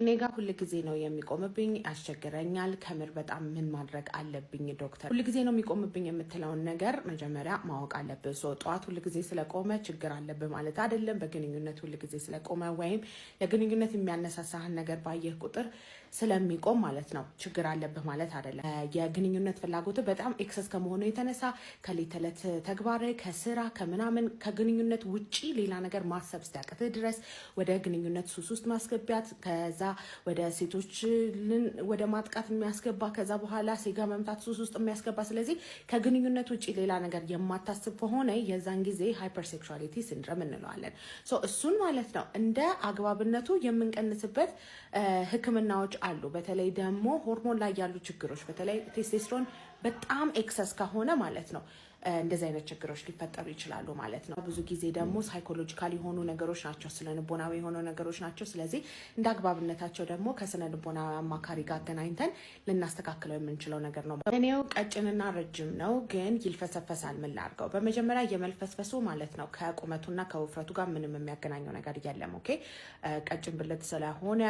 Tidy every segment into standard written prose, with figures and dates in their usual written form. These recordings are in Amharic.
ኔጋ ሁሉ ጊዜ ነው የሚቆምብኝ አስቸግረኛል ከምር በጣም ምን ማድረግ አለብኝ ዶክተር ሁሉ ጊዜ ነው የሚቆምብኝ የምትለውን ነገር መጀመሪያ ማወቅ አለብህ ጧት ሁሉ ጊዜ ስለቆመ ችግር አለብህ ማለት አይደለም በግንኙነት ሁሉ ጊዜ ስለቆመ ወይም ለግንኙነት የሚያነሳሳህን ነገር ባየህ ቁጥር ስለሚቆም ማለት ነው ችግር አለብህ ማለት አይደለም የግንኙነት ፍላጎት በጣም ኤክሰስ ከመሆኑ የተነሳ ከሌተለት ተግባር ከስራ ከምናምን ከግንኙነት ውጪ ሌላ ነገር ማሰብ ሲያቅትህ ድረስ ወደ ግንኙነት ሱስ ውስጥ ማስገቢያት ከዛ ወደ ሴቶች ወደ ማጥቃት የሚያስገባ ከዛ በኋላ ሴጋ መምታት ሱስ ውስጥ የሚያስገባ ስለዚህ ከግንኙነት ውጪ ሌላ ነገር የማታስብ ከሆነ የዛን ጊዜ ሃይፐርሴክሹዋሊቲ ሲንድሮም እንለዋለን እሱን ማለት ነው እንደ አግባብነቱ የምንቀንስበት ህክምናዎች አሉ በተለይ ደግሞ ሆርሞን ላይ ያሉ ችግሮች በተለይ ቴስቶስትሮን በጣም ኤክሰስ ከሆነ ማለት ነው እንደዚህ አይነት ችግሮች ሊፈጠሩ ይችላሉ ማለት ነው ብዙ ጊዜ ደግሞ ሳይኮሎጂካል የሆኑ ነገሮች ናቸው ስለ ልቦናዊ የሆኑ ነገሮች ናቸው ስለዚህ እንደ አግባብነታቸው ደግሞ ከስነ ልቦና አማካሪ ጋር ገናኝተን ልናስተካክለው የምንችለው ነገር ነው እኔው ቀጭንና ረጅም ነው ግን ይልፈሰፈሳል ምን ላድርገው በመጀመሪያ የመልፈስፈሱ ማለት ነው ከቁመቱና ከውፍረቱ ጋር ምንም የሚያገናኘው ነገር የለም ኦኬ ቀጭን ብልት ስለሆነ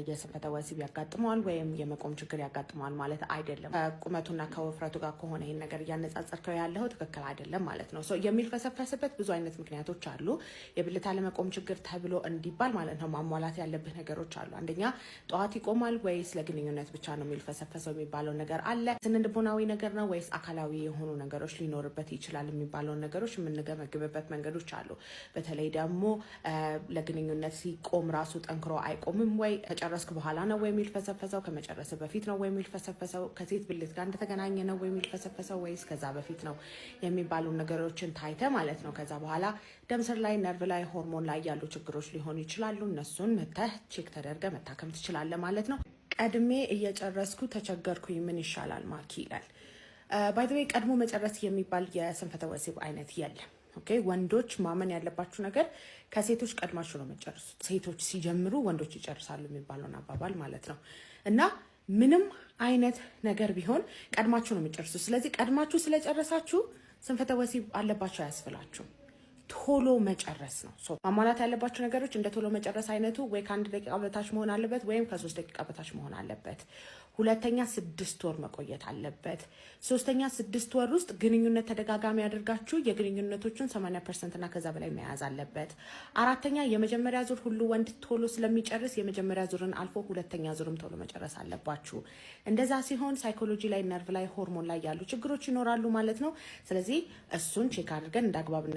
የስንፈተ ወሲብ ያጋጥመዋል ወይም የመቆም ችግር ያጋጥመዋል ማለት አይደለም ቁመቱና ከውፍረቱ ጋር ከሆነ ይሄን ነገር ያነጻጸርከው ያለው ትክክል አይደለም ማለት ነው የሚልፈሰፈስበት ብዙ አይነት ምክንያቶች አሉ የብልት አለመቆም ችግር ተብሎ እንዲባል ማለት ነው ማሟላት ያለብህ ነገሮች አሉ አንደኛ ጧት ይቆማል ወይስ ለግንኙነት ብቻ ነው የሚልፈሰፈሰው የሚባለው ነገር አለ ስነ ልቦናዊ ነገር ነው ወይስ አካላዊ የሆኑ ነገሮች ሊኖርበት ይችላል የሚባለው ነገሮች የምንገመግምበት መንገዶች አሉ በተለይ ደግሞ ለግንኙነት ሲቆም ራሱ ጠንክሮ አይቆምም ወይ ከጨረስክ በኋላ ነው ወይ የሚልፈሰፈሰው ከመጨረስ በፊት ነው ወይ የሚልፈሰፈሰው ከሴት ብልት ጋር እንደተገናኘ ነው ወይ የሚልፈሰፈሰው ወይስ ከዛ በፊት ነው የሚባሉ ነገሮችን ታይተ ማለት ነው ከዛ በኋላ ደም ስር ላይ ነርቭ ላይ ሆርሞን ላይ ያሉ ችግሮች ሊሆኑ ይችላሉ እነሱን መተህ ቼክ ተደርገህ መታከም ትችላለህ ማለት ነው ቀድሜ እየጨረስኩ ተቸገርኩኝ ምን ይሻላል ማኪ ይላል ባይ ዘ ዌይ ቀድሞ መጨረስ የሚባል የስንፈተ ወሲብ አይነት የለም ኦኬ ወንዶች ማመን ያለባችሁ ነገር ከሴቶች ቀድማችሁ ነው መጨረሱት ሴቶች ሲጀምሩ ወንዶች ይጨርሳሉ የሚባለውን አባባል ማለት ነው እና ምንም አይነት ነገር ቢሆን ቀድማችሁ ነው የሚጨርሱት ስለዚህ ቀድማችሁ ስለጨረሳችሁ ስንፈተ ወሲብ አለባችሁ አያስፈላችሁ ቶሎ መጨረስ ነው ማሟላት ያለባችሁ ነገሮች እንደ ቶሎ መጨረስ አይነቱ ወይ ከ1 ደቂቃ በታች መሆን አለበት ወይም ከ3 ደቂቃ በታች መሆን አለበት ሁለተኛ 6 ወር መቆየት አለበት ሶስተኛ 6 ወር ውስጥ ግንኙነት ተደጋጋሚ ያደርጋችሁ የግንኙነቶችን 80% እና ከዛ በላይ መያዝ አለበት አራተኛ የመጀመሪያ ዙር ሁሉ ወንድ ቶሎ ስለሚጨርስ የመጀመሪያ ዙርን አልፎ ሁለተኛ ዙርም ቶሎ መጨረስ አለባችሁ እንደዛ ሲሆን ሳይኮሎጂ ላይ ነርቭ ላይ ሆርሞን ላይ ያሉ ችግሮች ይኖራሉ ማለት ነው ስለዚህ እሱን ቼክ አድርገን እንዳግባብ